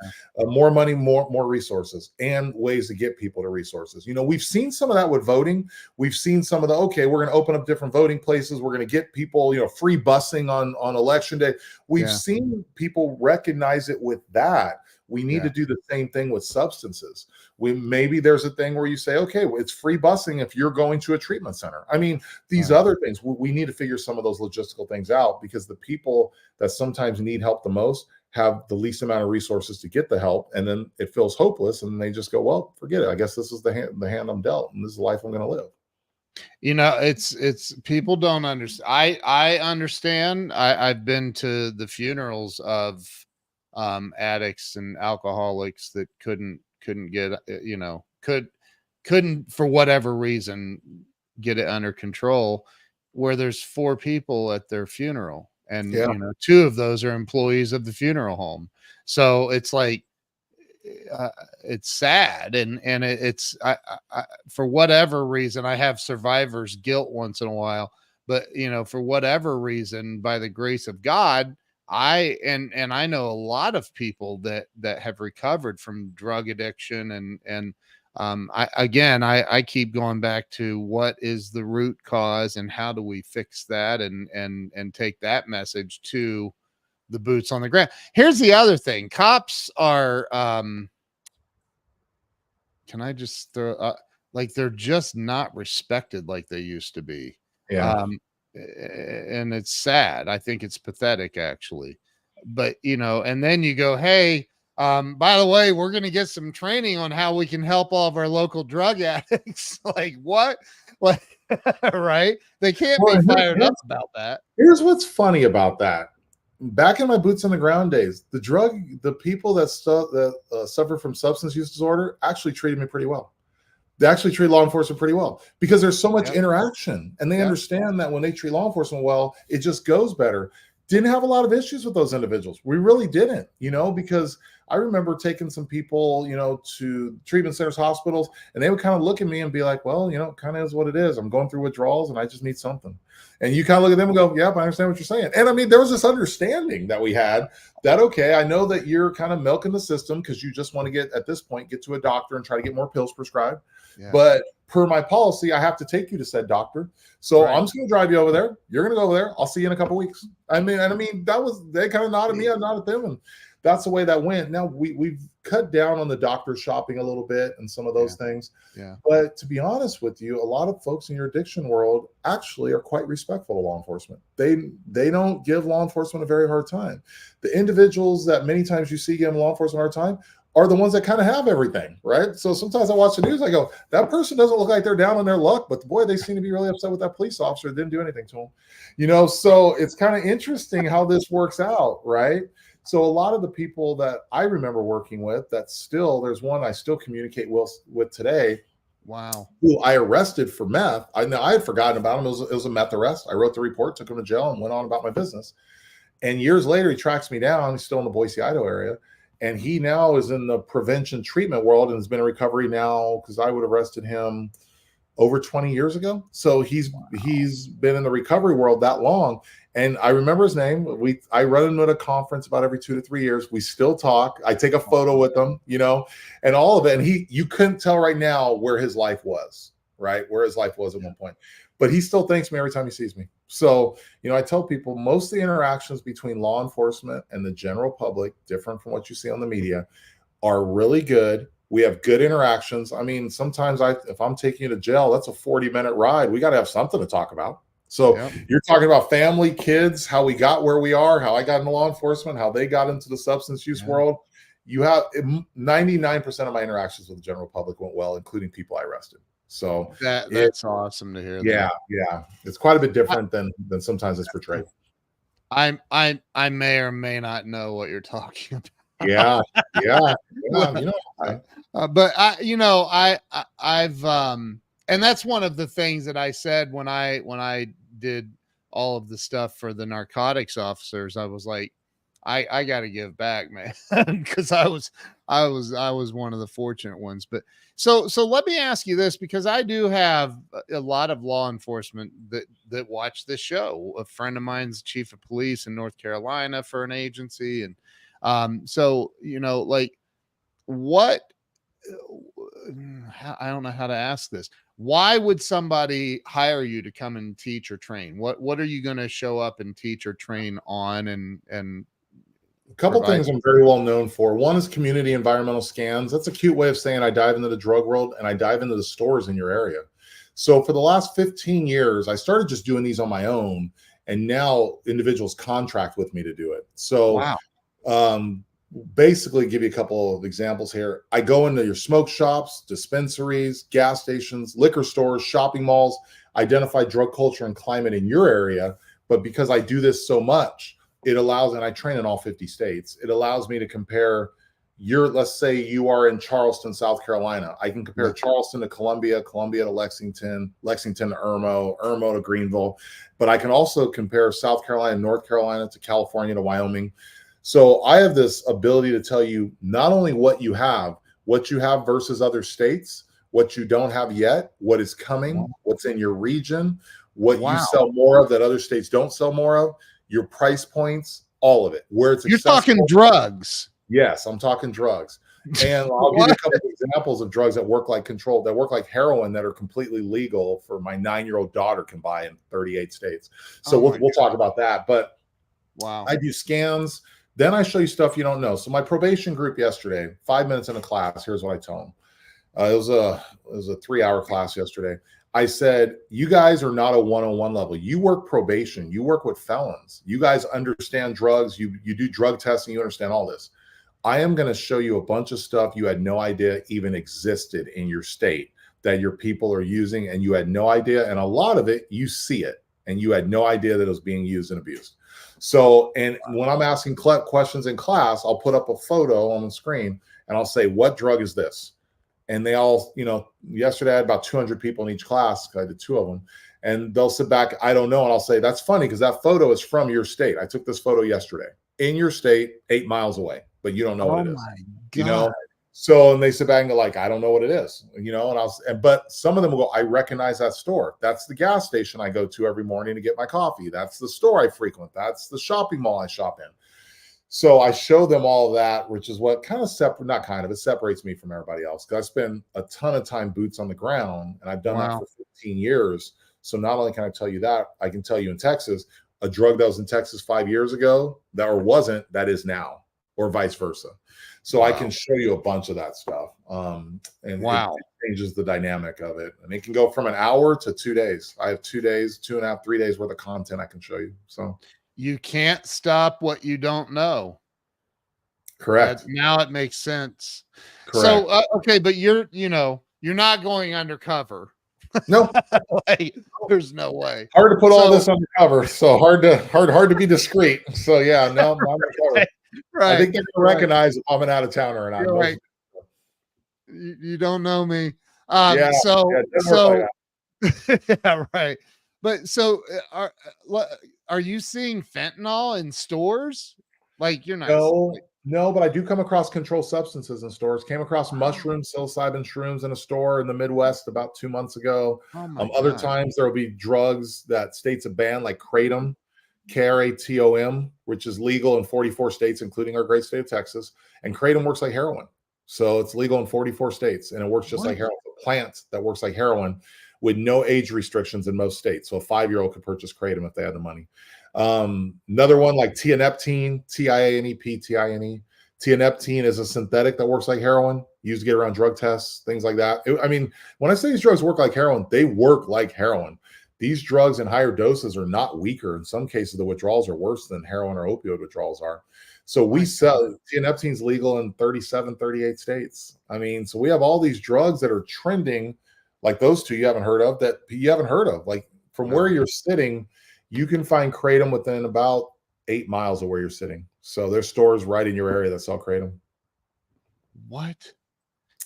more money, more resources, and ways to get people to resources. We've seen some of that with voting. We've seen some of we're going to open up different voting places. We're going to get people, free busing on election day. We've seen people recognize it with that. We need to do the same thing with substances. Maybe there's a thing where you say, okay, well, it's free busing if you're going to a treatment center. I mean, these other things, we need to figure some of those logistical things out, because the people that sometimes need help the most have the least amount of resources to get the help. And then it feels hopeless. And they just go, well, forget it. I guess this is the hand I'm dealt, and this is the life I'm going to live. It's people don't understand. I understand. I've been to the funerals of addicts and alcoholics that couldn't get, couldn't for whatever reason get it under control, where there's 4 people at their funeral, and 2 of those are employees of the funeral home. So it's like, it's sad, and it's I for whatever reason, I have survivor's guilt once in a while, but for whatever reason, by the grace of God, I know a lot of people that have recovered from drug addiction, and I keep going back to what is the root cause and how do we fix that, and take that message to the boots on the ground. Here's the other thing. Cops are, can I just throw, like, they're just not respected like they used to be. Yeah. and it's sad. I think it's pathetic, actually. But and then you go, hey, by the way, we're going to get some training on how we can help all of our local drug addicts. Like what? Like, right? They can't be fired up about that. Here's what's funny about that. Back in my boots on the ground days, the people that suffer from substance use disorder actually treated me pretty well. They actually treat law enforcement pretty well because there's so much interaction, and they understand that when they treat law enforcement well, it just goes better. Didn't have a lot of issues with those individuals. We really didn't, because I remember taking some people, to treatment centers, hospitals, and they would kind of look at me and be like, well, kind of is what it is. I'm going through withdrawals and I just need something. And you kind of look at them and go, yep, I understand what you're saying. And I mean, there was this understanding that we had that, okay, I know that you're kind of milking the system because you just want to get to a doctor and try to get more pills prescribed. Yeah. But per my policy, I have to take you to said doctor. So I'm just going to drive you over there. You're going to go over there. I'll see you in a couple of weeks. I mean, they kind of nodded me, I nodded them. And that's the way that went. Now we've cut down on the doctor shopping a little bit and some of those things. Yeah. But to be honest with you, a lot of folks in your addiction world actually are quite respectful to law enforcement. They don't give law enforcement a very hard time. The individuals that many times you see giving law enforcement a hard time are the ones that kind of have everything, right? So sometimes I watch the news, I go, that person doesn't look like they're down on their luck, but boy, they seem to be really upset with that police officer that didn't do anything to them. So it's kind of interesting how this works out, right? So a lot of the people that I remember working with there's one I still communicate with today. Wow. Who I arrested for meth. I had forgotten about him. It was a meth arrest. I wrote the report, took him to jail, and went on about my business. And years later, he tracks me down. He's still in the Boise, Idaho area. And he now is in the prevention treatment world and has been in recovery now because I would have arrested him over 20 years ago. So he's been in the recovery world that long. And I remember his name. I run him at a conference about every 2 to 3 years. We still talk. I take a photo with him, and all of it. And you couldn't tell right now where his life was, right? Where his life was at one point. But he still thanks me every time he sees me. So, I tell people most of the interactions between law enforcement and the general public, different from what you see on the media, are really good. We have good interactions. I mean, sometimes if I'm taking you to jail, that's a 40-minute ride. We got to have something to talk about. So You're talking about family, kids, how we got where we are, how I got into law enforcement, how they got into the substance use world. You have 99% of my interactions with the general public went well, including people I arrested. So that's awesome to hear. Yeah. It's quite a bit different than sometimes it's portrayed. I may or may not know what you're talking about. Yeah. But I've and that's one of the things that I said when I did all of the stuff for the narcotics officers. I was like, I got to give back, man, because I was one of the fortunate ones. But so let me ask you this, because I do have a lot of law enforcement that watch this show. A friend of mine's chief of police in North Carolina for an agency, and so like what. I don't know how to ask this. Why would somebody hire you to come and teach or train? What are you going to show up and teach or train on? And a couple things I'm very well known for. One is community environmental scans. That's a cute way of saying I dive into the drug world and I dive into the stores in your area. So for the last 15 years, I started just doing these on my own, and now individuals contract with me to do it. So basically give you a couple of examples here. I go into your smoke shops, dispensaries, gas stations, liquor stores, shopping malls, identify drug culture and climate in your area. But because I do this so much, it allows, and I train in all 50 states, it allows me to compare let's say you are in Charleston, South Carolina. I can compare Charleston to Columbia, Columbia to Lexington, Lexington to Irmo, Irmo to Greenville. But I can also compare South Carolina, North Carolina to California to Wyoming. So I have this ability to tell you not only what you have versus other states, what you don't have yet, what is coming, what's in your region, what you sell more of that other states don't sell more of, your price points, all of it. Where it's You're talking drugs. Yes, I'm talking drugs. And I'll give you a couple of examples of drugs that work like heroin, that are completely legal for my 9-year-old daughter can buy in 38 states. So we'll talk about that. But I do scans. Then I show you stuff you don't know. So my probation group yesterday, 5 minutes in a class, here's what I tell them. It was a 3-hour class yesterday. I said, you guys are not a one-on-one level. You work probation. You work with felons. You guys understand drugs. You do drug testing. You understand all this. I am going to show you a bunch of stuff you had no idea even existed in your state that your people are using, and you had no idea. And a lot of it, you see it, and you had no idea that it was being used and abused. So, and when I'm asking questions in class, I'll put up a photo on the screen and I'll say, what drug is this? And they all, yesterday I had about 200 people in each class. I did 2 of them, and they'll sit back, I don't know. And I'll say, that's funny because that photo is from your state. I took this photo yesterday in your state, 8 miles away, but you don't know what it is. God. So, and they sit back and go like, I don't know what it is, but some of them will go, I recognize that store. That's the gas station I go to every morning to get my coffee. That's the store I frequent. That's the shopping mall I shop in. So I show them all of that, which is what kind of it separates me from everybody else. Because I spend a ton of time boots on the ground, and I've done that for 15 years. So not only can I tell you that, I can tell you in Texas, a drug that was in Texas 5 years ago that is now, or vice versa. So I can show you a bunch of that stuff. And it changes the dynamic of it. And it can go from an hour to 2 days. I have 2 days, 2.5, 3 days worth of content I can show you. So you can't stop what you don't know. Correct. Now it makes sense. Correct. So, okay, but you're not going undercover. No, there's no way. Hard to put all this undercover. So hard to be discreet. So yeah, no, I'm undercover. Right. I think they're going to recognize if I'm an out of towner or not. Right. You don't know me. Yeah, right. But so are you seeing fentanyl in stores? Like you're not. No, but I do come across controlled substances in stores. Came across mushrooms, psilocybin shrooms in a store in the Midwest about 2 months ago. Other times there will be drugs that states have banned, like kratom, Kratom, which is legal in 44 states, including our great state of Texas. And kratom works like heroin. So it's legal in 44 states, and it works just like heroin. It's a plant that works like heroin with no age restrictions in most states. So a 5-year-old could purchase kratom if they had the money. Another one like tianeptine, Tianeptine. Tianeptine is a synthetic that works like heroin, used to get around drug tests, things like that. When I say these drugs work like heroin, they work like heroin. These drugs in higher doses are not weaker. In some cases, the withdrawals are worse than heroin or opioid withdrawals are. So we sell tianeptine's legal in 37, 38 states. So we have all these drugs that are trending, like those two you haven't heard of, Like from where you're sitting, you can find kratom within about 8 miles of where you're sitting. So there's stores right in your area that sell kratom. What?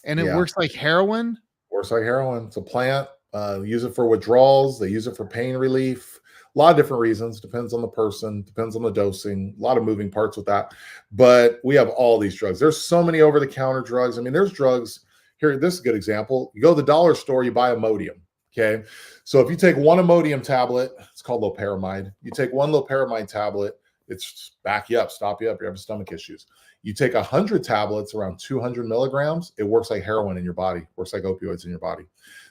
And it works like heroin? Works like heroin. It's a plant. Use it for withdrawals. They use it for pain relief. A lot of different reasons. Depends on the person. Depends on the dosing. A lot of moving parts with that. But we have all these drugs. There's so many over-the-counter drugs. There's drugs. Here, this is a good example. You go to the dollar store, you buy Imodium. Okay. So if you take one Imodium tablet, it's called loperamide. You take one loperamide tablet, it's back you up, stop you up. You're having stomach issues. You take 100 tablets, around 200 milligrams, it works like heroin in your body, works like opioids in your body.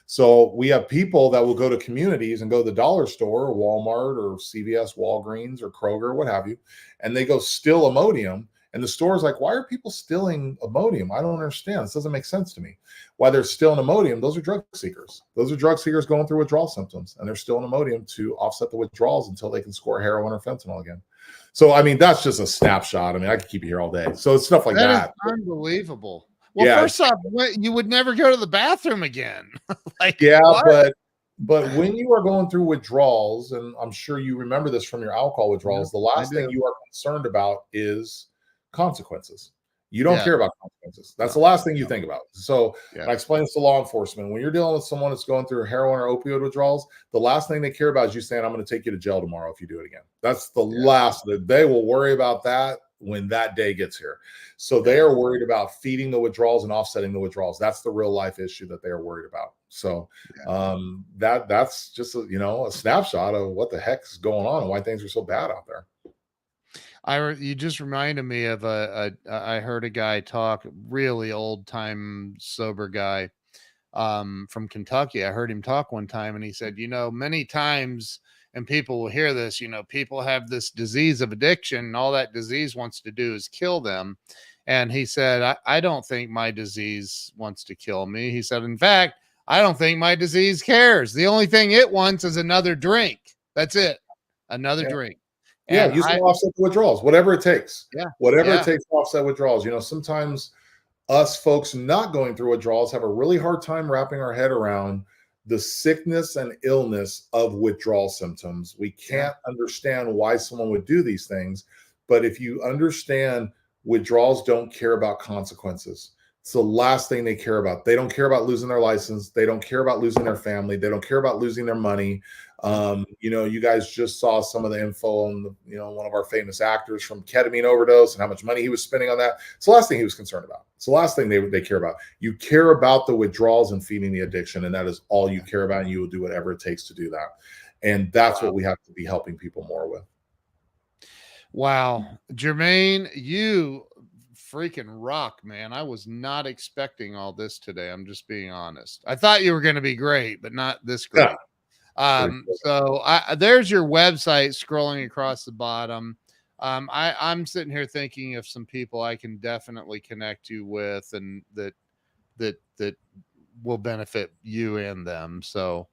So we have people that will go to communities and go to the dollar store or Walmart or CVS, Walgreens or Kroger, what have you, and they go steal Imodium. And the store is like, why are people stealing Imodium? I don't understand. This doesn't make sense to me. Why they're stealing Imodium, those are drug seekers. Those are drug seekers going through withdrawal symptoms, and they're stealing Imodium to offset the withdrawals until they can score heroin or fentanyl again. So, that's just a snapshot. I could keep you here all day. So it's stuff like that. Is unbelievable. Well, first off, you would never go to the bathroom again. But when you are going through withdrawals, and I'm sure you remember this from your alcohol withdrawals, the last thing you are concerned about is consequences. You don't care about consequences. That's the last thing you think about. So I explain this to law enforcement. When you're dealing with someone that's going through heroin or opioid withdrawals, the last thing they care about is you saying, I'm going to take you to jail tomorrow if you do it again. That's the last that they will worry about that when that day gets here. So they are worried about feeding the withdrawals and offsetting the withdrawals. That's the real life issue that they are worried about. So that's just a snapshot of what the heck is going on and why things are so bad out there. You just reminded me of I heard a guy talk, really old time sober guy from Kentucky. I heard him talk one time, and he said, many times, and people will hear this, people have this disease of addiction, and all that disease wants to do is kill them. And he said, I don't think my disease wants to kill me. He said, in fact, I don't think my disease cares. The only thing it wants is another drink. That's it. Another drink. Yeah, And use it to offset the withdrawals, whatever it takes. Yeah. Whatever it takes to offset withdrawals. You know, sometimes us folks not going through withdrawals have a really hard time wrapping our head around the sickness and illness of withdrawal symptoms. We can't understand why someone would do these things. But if you understand withdrawals don't care about consequences, it's the last thing they care about. They don't care about losing their license. They don't care about losing their family. They don't care about losing their money. You know, you guys just saw some of the info on, you know, one of our famous actors from ketamine overdose and how much money he was spending on that. It's the last thing he was concerned about. It's the last thing they care about. You care about the withdrawals and feeding the addiction, and that is all you care about, and you will do whatever it takes to do that. And that's what we have to be helping people more with. Wow. Jermaine, you freaking rock, man. I was not expecting all this today. I'm just being honest. I thought you were going to be great, but not this great. So there's your website scrolling across the bottom. I'm sitting here thinking of some people I can definitely connect you with, and that will benefit you and them. So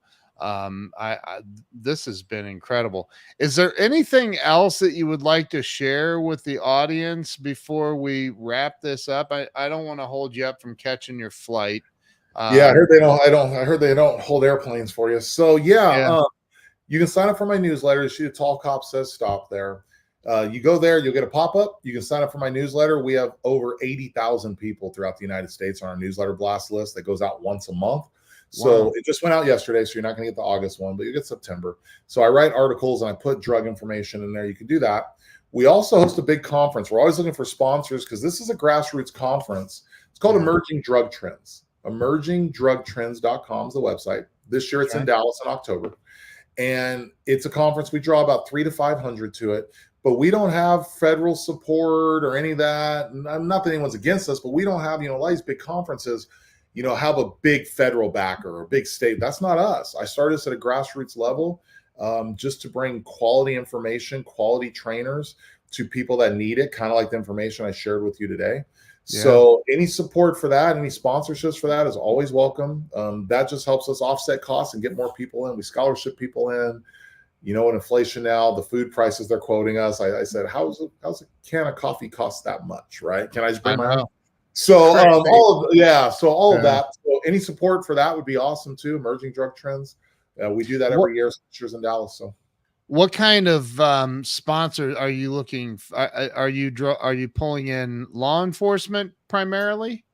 this has been incredible. Is there anything else that you would like to share with the audience before we wrap this up? I don't want to hold you up from catching your flight. Yeah, I heard they don't. I heard they don't hold airplanes for you. So you can sign up for my newsletter. You see a tall cop says stop there. You go there, you'll get a pop-up. You can sign up for my newsletter. We have over 80,000 people throughout the United States on our newsletter blast list that goes out once a month. So it just went out yesterday, so you're not going to get the August one, but you get September. So I write articles and I put drug information in there. You can do that. We also host a big conference. We're always looking for sponsors because this is a grassroots conference. It's called Emerging Drug Trends. EmergingDrugTrends.com is the website. This year it's in Dallas in October. And it's a conference. We draw about 300 to 500 to it, but we don't have federal support or any of that. Not that anyone's against us, but we don't have, a lot of these big conferences, have a big federal backer or a big state. That's not us. I started this at a grassroots level just to bring quality information, quality trainers to people that need it, kind of like the information I shared with you today. So any support for that, any sponsorships for that is always welcome. That just helps us offset costs and get more people in. We scholarship people in. In inflation now, the food prices they're quoting us. I said, how's a can of coffee cost that much, right? Can I just bring my own? So all of that. So any support for that would be awesome too. Emerging Drug Trends. We do that every year. Years in Dallas. So. What kind of sponsor are you looking? Are you pulling in law enforcement primarily?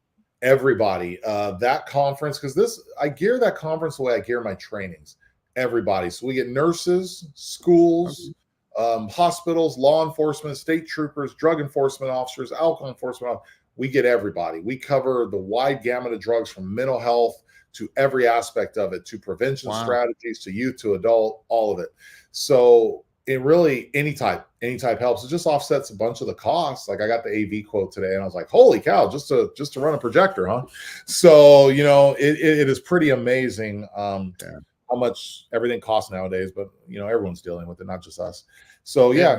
Everybody. That conference, because I gear that conference the way I gear my trainings. Everybody. So we get nurses, schools, hospitals, law enforcement, state troopers, drug enforcement officers, alcohol enforcement. We get everybody. We cover the wide gamut of drugs from mental health to every aspect of it, to prevention strategies, to youth, to adult, all of it. So it really, any type helps. It just offsets a bunch of the costs. Like I got the AV quote today and I was like, holy cow, just to run a projector, huh? So, it is pretty amazing how much everything costs nowadays, but everyone's dealing with it, not just us. So any of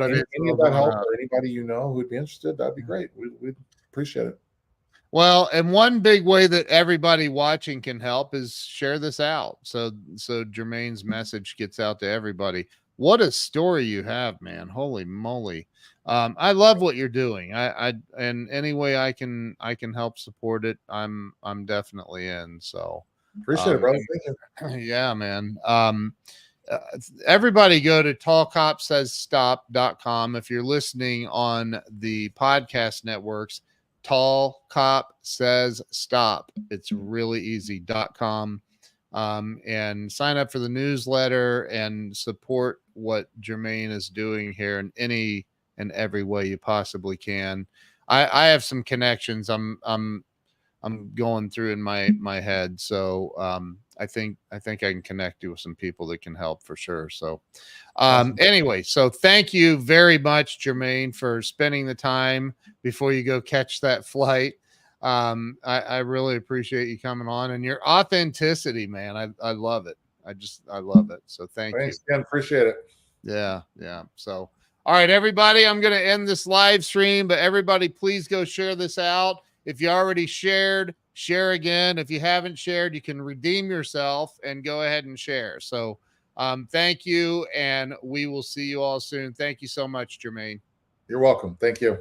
that help or anybody who'd be interested, that'd be great. We'd appreciate it. Well, and one big way that everybody watching can help is share this out. So Jermaine's message gets out to everybody. What a story you have, man. Holy moly. I love what you're doing. And any way I can help support it, I'm definitely in. So appreciate it, brother. Thank you. Yeah, man. Everybody go to tallcopsaysstop.com. If you're listening on the podcast networks, Tall Cop Says Stop. It's really easy.com. And sign up for the newsletter and support what Jermaine is doing here in any and every way you possibly can. I have some connections I'm going through in my head. So I think I can connect you with some people that can help for sure. So anyway, so thank you very much, Jermaine, for spending the time before you go catch that flight. I really appreciate you coming on and your authenticity, man. I love it. I love it. So thanks you. Ken. Appreciate it. Yeah. So, all right, everybody, I'm going to end this live stream, but everybody, please go share this out. If you already shared, share again. If you haven't shared, you can redeem yourself and go ahead and share. So thank you, and we will see you all soon. Thank you so much, Jermaine. You're welcome. Thank you.